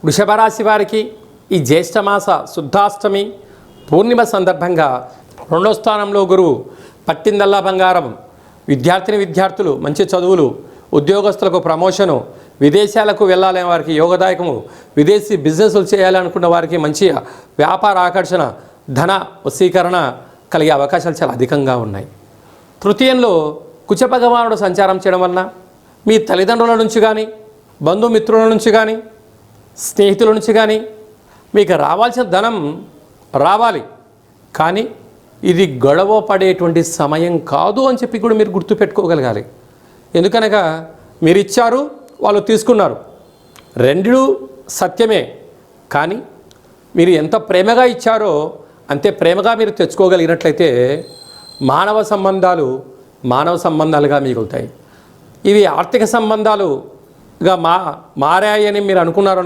వృషభ రాశి వారికి ఈ జ్యేష్ఠమాస శుద్ధాష్టమి పూర్ణిమ సందర్భంగా 2వ స్థానంలో గురువు పట్టిందల్లా బంగారం, విద్యార్థులు మంచి చదువులు, ఉద్యోగస్తులకు ప్రమోషను, విదేశాలకు వెళ్ళాలనే వారికి యోగదాయకము, విదేశీ బిజినెస్లు చేయాలనుకున్న వారికి మంచి వ్యాపార ఆకర్షణ, ధన వశీకరణ కలిగే అవకాశాలు చాలా అధికంగా ఉన్నాయి. తృతీయంలో కుజ భగవానుడు సంచారం చేయడం వలన మీ తల్లిదండ్రుల నుంచి కానీ, బంధుమిత్రుల నుంచి కానీ, స్నేహితుల నుంచి కానీ మీకు రావాల్సిన ధనం రావాలి, కానీ ఇది గొడవ పడేటువంటి సమయం కాదు అని చెప్పి కూడా మీరు గుర్తుపెట్టుకోగలగాలి. ఎందుకనగా మీరు ఇచ్చారు, వాళ్ళు తీసుకున్నారు, రెండు సత్యమే. కానీ మీరు ఎంత ప్రేమగా ఇచ్చారో అంతే ప్రేమగా మీరు తెచ్చుకోగలిగినట్లయితే మానవ సంబంధాలుగా మిగులుతాయి. ఇవి ఆర్థిక సంబంధాలుగా మారాయని మీరు అనుకున్నారు